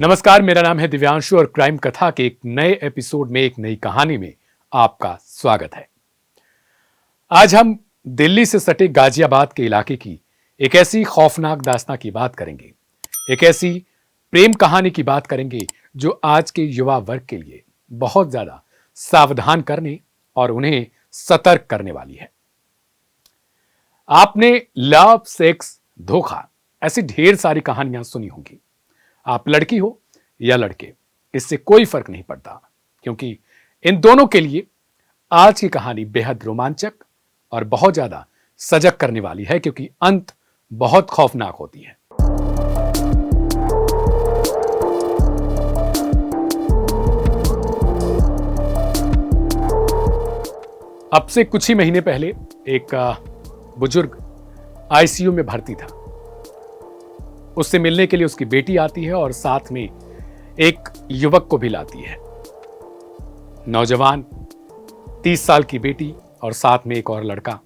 नमस्कार, मेरा नाम है दिव्यांशु और क्राइम कथा के एक नए एपिसोड में एक नई कहानी में आपका स्वागत है। आज हम दिल्ली से सटे गाजियाबाद के इलाके की एक ऐसी खौफनाक दास्तां की बात करेंगे, एक ऐसी प्रेम कहानी की बात करेंगे जो आज के युवा वर्ग के लिए बहुत ज्यादा सावधान करने और उन्हें सतर्क करने वाली है। आपने लव, सेक्स, धोखा ऐसी ढेर सारी कहानियां सुनी होंगी। आप लड़की हो या लड़के, इससे कोई फर्क नहीं पड़ता, क्योंकि इन दोनों के लिए आज की कहानी बेहद रोमांचक और बहुत ज्यादा सजग करने वाली है, क्योंकि अंत बहुत खौफनाक होती है। अब से कुछ ही महीने पहले एक बुजुर्ग आईसीयू में भर्ती था। उससे मिलने के लिए उसकी बेटी आती है और साथ में एक युवक को भी लाती है। नौजवान 30 साल की बेटी और साथ में एक और लड़का।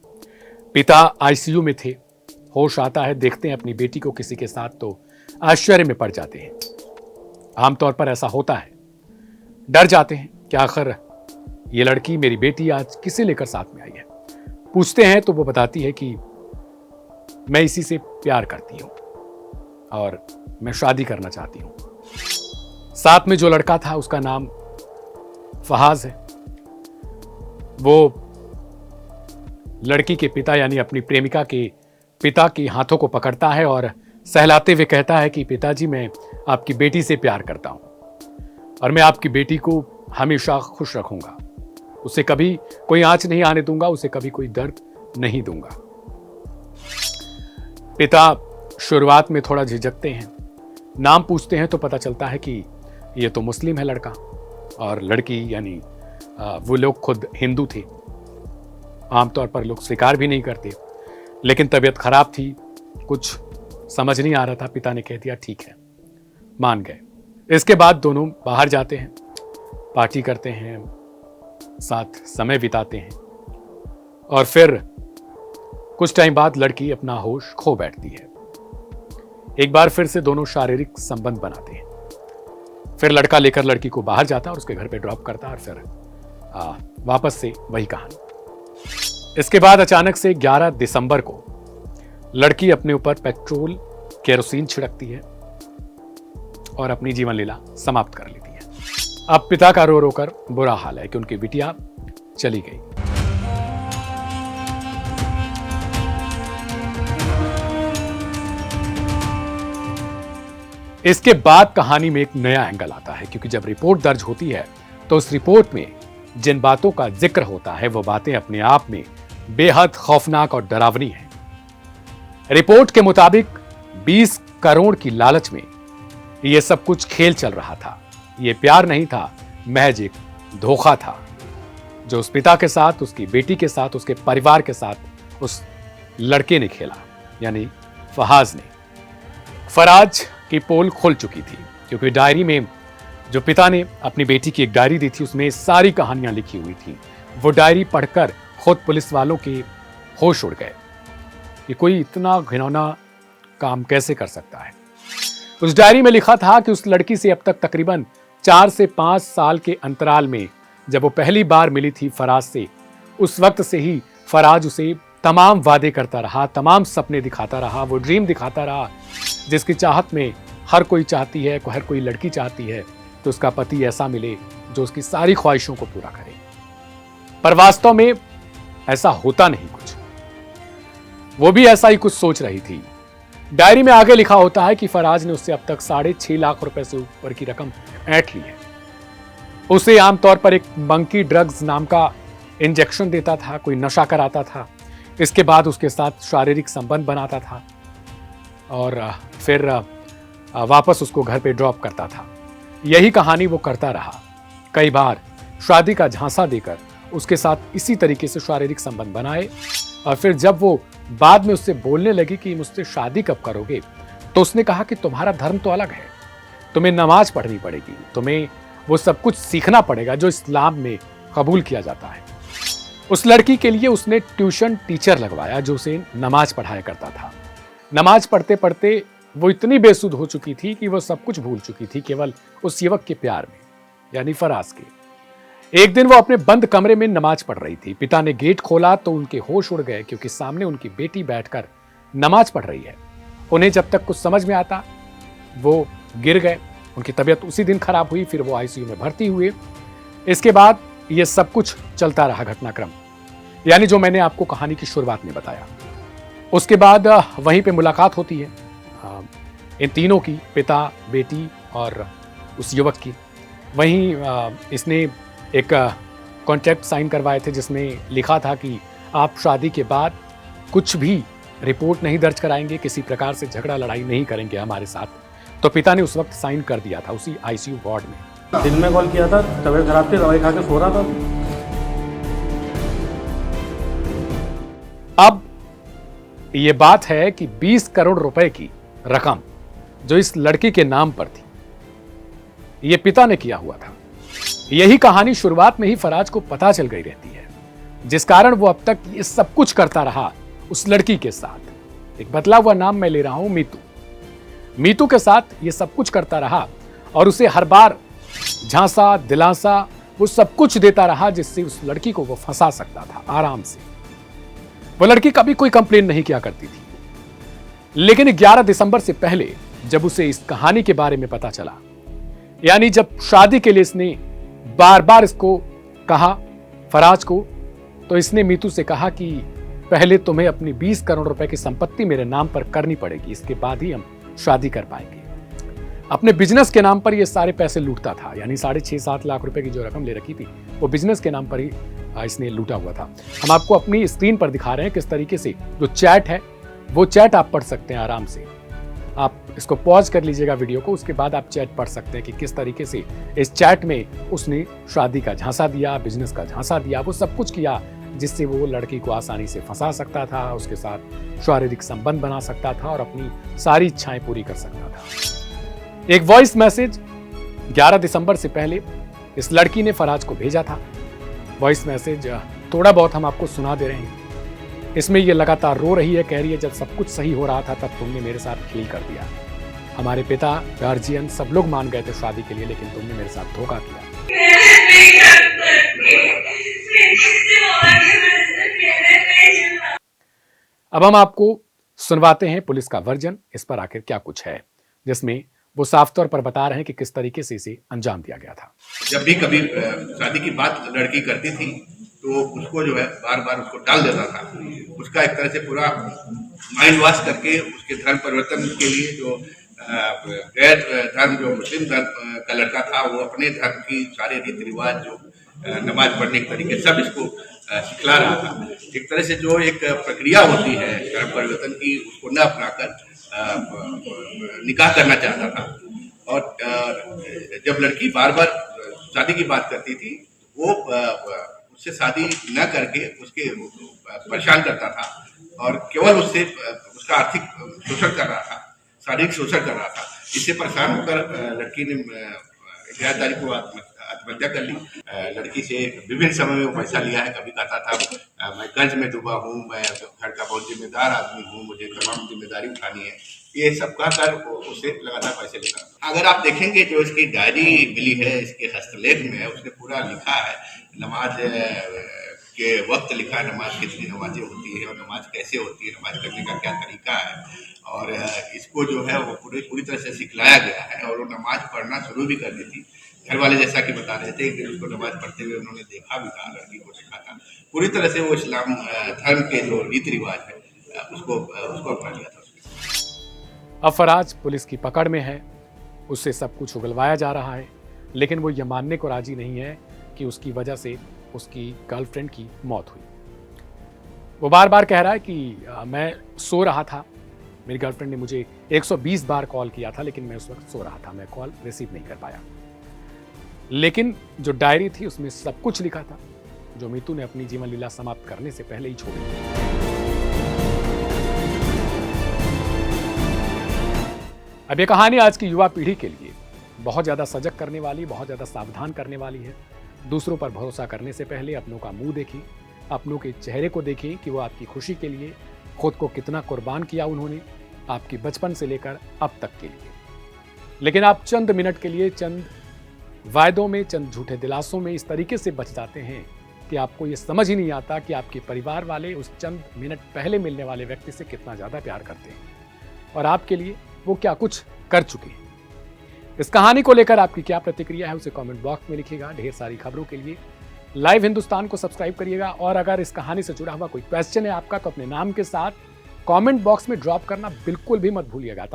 पिता आईसीयू में थे। होश आता है, देखते हैं अपनी बेटी को किसी के साथ तो आश्चर्य में पड़ जाते हैं। आमतौर पर ऐसा होता है, डर जाते हैं कि आखिर ये लड़की, मेरी बेटी आज किसे लेकर साथ में आई है। पूछते हैं तो वो बताती है कि मैं इसी से प्यार करती हूं और मैं शादी करना चाहती हूं। साथ में जो लड़का था उसका नाम फहाज है। वो लड़की के पिता यानी अपनी प्रेमिका के पिता के हाथों को पकड़ता है और सहलाते हुए कहता है कि पिताजी, मैं आपकी बेटी से प्यार करता हूं और मैं आपकी बेटी को हमेशा खुश रखूंगा। उसे कभी कोई आंच नहीं आने दूंगा, उसे कभी कोई दर्द नहीं दूंगा। पिता शुरुआत में थोड़ा झिझकते हैं। नाम पूछते हैं तो पता चलता है कि ये तो मुस्लिम है लड़का, और लड़की यानी वो लोग खुद हिंदू थे। आमतौर पर लोग स्वीकार भी नहीं करते, लेकिन तबीयत खराब थी, कुछ समझ नहीं आ रहा था। पिता ने कह दिया ठीक है, मान गए। इसके बाद दोनों बाहर जाते हैं, पार्टी करते हैं, साथ समय बिताते हैं और फिर कुछ टाइम बाद लड़की अपना होश खो बैठती है। एक बार फिर से दोनों शारीरिक संबंध बनाते हैं। फिर लड़का लेकर लड़की को बाहर जाता और उसके घर पे ड्रॉप करता और फिर वापस से वही कहानी। इसके बाद अचानक से 11 दिसंबर को लड़की अपने ऊपर पेट्रोल केरोसिन छिड़कती है और अपनी जीवन लीला समाप्त कर लेती है। अब पिता का रो रोकर बुरा हाल है कि उनकी बिटिया चली गई। इसके बाद कहानी में एक नया एंगल आता है, क्योंकि जब रिपोर्ट दर्ज होती है तो उस रिपोर्ट में जिन बातों का जिक्र होता है वो बातें अपने आप में बेहद खौफनाक और डरावनी हैं। रिपोर्ट के मुताबिक 20 करोड़ की लालच में यह सब कुछ खेल चल रहा था। यह प्यार नहीं था, महज एक धोखा था जो उस पिता के साथ, उसकी बेटी के साथ, उसके परिवार के साथ उस लड़के ने खेला, यानी फहाज ने। फराज की पोल खुल चुकी थी, क्योंकि डायरी में जो पिता ने अपनी बेटी की एक डायरी दी थी उसमें सारी कहानियां लिखी हुई थी। वो डायरी पढ़कर खुद पुलिस वालों के होश उड़ गए कि कोई इतना घिनौना काम कैसे कर सकता है। उस डायरी में लिखा था कि उस लड़की से अब तक तकरीबन 4 से 5 साल के अंतराल में जब वो पहली बार मिली थी फराज से, उस वक्त से ही फराज उसे तमाम वादे करता रहा, तमाम सपने दिखाता रहा, वो ड्रीम दिखाता रहा जिसकी चाहत में हर कोई चाहती है, हर कोई लड़की चाहती है तो उसका पति ऐसा मिले जो उसकी सारी ख्वाहिशों को पूरा करे। पर वास्तव में ऐसा होता नहीं कुछ। वो भी ऐसा ही कुछ सोच रही थी। डायरी में आगे लिखा होता है कि फराज ने उससे अब तक 6.5 लाख रुपए से ऊपर की रकम ऐंठ ली है। उसे आमतौर पर एक मंकी ड्रग्स नाम का इंजेक्शन देता था, कोई नशा कराता था, इसके बाद उसके साथ शारीरिक संबंध बनाता था और फिर वापस उसको घर पे ड्रॉप करता था। यही कहानी वो करता रहा। कई बार शादी का झांसा देकर उसके साथ इसी तरीके से शारीरिक संबंध बनाए और फिर जब वो बाद में उससे बोलने लगी कि मुझसे शादी कब करोगे, तो उसने कहा कि तुम्हारा धर्म तो अलग है, तुम्हें नमाज पढ़नी पड़ेगी, तुम्हें वो सब कुछ सीखना पड़ेगा जो इस्लाम में कबूल किया जाता है। उस लड़की के लिए उसने ट्यूशन टीचर लगवाया जो उसे नमाज पढ़ाया करता था। नमाज पढ़ते पढ़ते वो इतनी बेसुध हो चुकी थी कि वो सब कुछ भूल चुकी थी केवल उस युवक के प्यार में, यानी फराज के। एक दिन वो अपने बंद कमरे में नमाज पढ़ रही थी। पिता ने गेट खोला तो उनके होश उड़ गए, क्योंकि सामने उनकी बेटी बैठकर नमाज पढ़ रही है। उन्हें जब तक कुछ समझ में आता वो गिर गए। उनकी तबीयत उसी दिन खराब हुई, फिर वो आईसीयू में भर्ती हुए। इसके बाद ये सब कुछ चलता रहा घटनाक्रम, यानी जो मैंने आपको कहानी की शुरुआत में बताया। उसके बाद वहीं पे मुलाकात होती है इन तीनों की, पिता, बेटी और उस युवक की। वहीं इसने एक कॉन्ट्रैक्ट साइन करवाए थे जिसमें लिखा था कि आप शादी के बाद कुछ भी रिपोर्ट नहीं दर्ज कराएंगे, किसी प्रकार से झगड़ा लड़ाई नहीं करेंगे हमारे साथ। तो पिता ने उस वक्त साइन कर दिया था उसी आईसीयू वार्ड में। दिन में कॉल किया था, तबीयत खराब थी, दवाई खा के सो रहा था। अब ये बात है कि 20 करोड़ रुपए की रकम जो इस लड़की के नाम पर थी, ये पिता ने किया हुआ था। यही कहानी शुरुआत में ही फराज को पता चल गई रहती है, जिस कारण वो अब तक ये सब कुछ करता रहा उस लड़की के साथ। एक बदला हुआ नाम मैं ले रहा हूं, मीतू। मीतू के साथ ये सब कुछ करता रहा और उसे हर बार झांसा, दिलासा, वो सब कुछ देता रहा जिससे उस लड़की को वो फंसा सकता था आराम से। वो लड़की कभी कोई कंप्लेन नहीं किया करती थी, लेकिन 11 दिसंबर से पहले जब उसे इस कहानी के बारे में पता चला, यानी जब शादी के लिए इसने बार बार इसको कहा फराज को, तो इसने मीतू से कहा कि पहले तुम्हें अपनी 20 करोड़ रुपए की संपत्ति मेरे नाम पर करनी पड़ेगी, इसके बाद ही हम शादी कर पाएंगे। अपने बिजनेस के नाम पर ये सारे पैसे लूटता था, यानी 6.5-7 लाख रुपए की जो रकम ले रखी थी वो बिजनेस के नाम पर ही इसने लूटा हुआ था। हम आपको अपनी स्क्रीन पर दिखा रहे हैं किस तरीके से जो चैट है वो चैट आप पढ़ सकते हैं आराम से। आप इसको पॉज कर लीजिएगा वीडियो को, उसके बाद आप चैट पढ़ सकते हैं कि किस तरीके से इस चैट में उसने शादी का झांसा दिया, बिजनेस का झांसा दिया, वो सब कुछ किया जिससे वो लड़की को आसानी से फंसा सकता था, उसके साथ शारीरिक संबंध बना सकता था और अपनी सारी इच्छाएं पूरी कर सकता था। एक वॉइस मैसेज 11 दिसंबर से पहले इस लड़की ने फराज को भेजा था। वॉइस मैसेज थोड़ा बहुत हम आपको सुना दे रहे हैं। इसमें ये लगातार रो रही है, कह रही है जब सब कुछ सही हो रहा था तब तुमने मेरे साथ खेल कर दिया। हमारे पिता, गार्जियन सब लोग मान गए थे शादी के लिए, लेकिन तुमने मेरे साथ धोखा किया। अब हम आपको सुनवाते हैं पुलिस का वर्जन, इस पर आखिर क्या कुछ है, जिसमें वो साफ तौर पर बता रहे हैं कि किस तरीके से इसे अंजाम दिया गया था। जब भी कभी शादी की बात लड़की करती थी तो उसको जो है बार बार उसको टाल देता था। उसका एक तरह से पूरा माइंड वॉश करके उसके धर्म परिवर्तन के लिए जो गैर धर्म जो मुस्लिम धर्म का लड़का था वो अपने धर्म की सारे रीति रिवाज जो नमाज पढ़ने के तरीके सब इसको सिखला रहा था। एक तरह से जो एक प्रक्रिया होती है धर्म परिवर्तन की उसको न अपनाकर निकाह करना चाहता था। और जब लड़की बार बार शादी की बात करती थी वो उससे शादी न करके उसके परेशान करता था और केवल उससे उसका आर्थिक शोषण कर रहा था, शारीरिक शोषण कर रहा था। इससे परेशान होकर लड़की ने 11 तारीख को आत्महत्या कर ली। लड़की से विभिन्न समय में वो पैसा लिया है। कभी कहता था मैं कर्ज में डूबा हूँ, मैं घर का बहुत जिम्मेदार आदमी हूँ, मुझे तमाम जिम्मेदारी उठानी है, ये सब कहकर उससे लगातार पैसे लेता। अगर आप देखेंगे जो इसकी डायरी मिली है, इसके हस्तलेख में उसने पूरा लिखा है, नमाज के वक्त लिखा है, नमाज कितनी नमाजें होती है और नमाज कैसे होती है, नमाज करने का क्या तरीका है। और इसको जो है वो पूरी तरह से सिखलाया गया है और वो नमाज पढ़ना शुरू भी कर दी थी। घर वाले जैसा कि बता रहे थे, एक दिन उसको नमाज पढ़ते हुए उन्होंने देखा भी था, लड़की को देखा था। पूरी तरह से वो इस्लाम धर्म के जो रीति रिवाज है उसको अपना लिया था। अब फराज पुलिस की पकड़ में है, उससे सब कुछ उगलवाया जा रहा है, लेकिन वो ये मानने को राजी नहीं है कि उसकी वजह से उसकी गर्लफ्रेंड की मौत हुई। वो बार बार कह रहा है कि मैं सो रहा था, मेरी गर्लफ्रेंड ने मुझे 120 बार कॉल किया था, लेकिन मैं उस वक्त सो रहा था, मैं कॉल रिसीव नहीं कर पाया। लेकिन जो डायरी थी उसमें सब कुछ लिखा था जो मीतू ने अपनी जीवन लीला समाप्त करने से पहले ही छोड़ी थी। अब ये कहानी आज की युवा पीढ़ी के लिए बहुत ज्यादा सजग करने वाली, बहुत ज्यादा सावधान करने वाली है। दूसरों पर भरोसा करने से पहले अपनों का मुंह देखिए, अपनों के चेहरे को देखिए कि वो आपकी खुशी के लिए खुद को कितना कुर्बान किया उन्होंने, आपकी बचपन से लेकर अब तक के लिए। लेकिन आप चंद मिनट के लिए, चंद वायदों में, चंद झूठे दिलासों में इस तरीके से बच जाते हैं कि आपको ये समझ ही नहीं आता कि आपके परिवार वाले उस चंद मिनट पहले मिलने वाले व्यक्ति से कितना ज्यादा प्यार करते हैं और आपके लिए वो क्या कुछ कर चुके हैं। इस कहानी को लेकर आपकी क्या प्रतिक्रिया है उसे कमेंट बॉक्स में लिखिएगा। ढेर सारी खबरों के लिए लाइव हिंदुस्तान को सब्सक्राइब करिएगा और अगर इस कहानी से जुड़ा हुआ कोई क्वेश्चन है आपका तो अपने नाम के साथ कमेंट बॉक्स में ड्रॉप करना बिल्कुल भी मत भूलिएगा,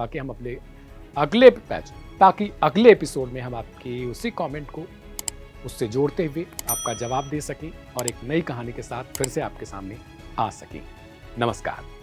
ताकि अगले एपिसोड में हम आपकी उसी कमेंट को उससे जोड़ते हुए आपका जवाब दे सकें और एक नई कहानी के साथ फिर से आपके सामने आ सकें। नमस्कार।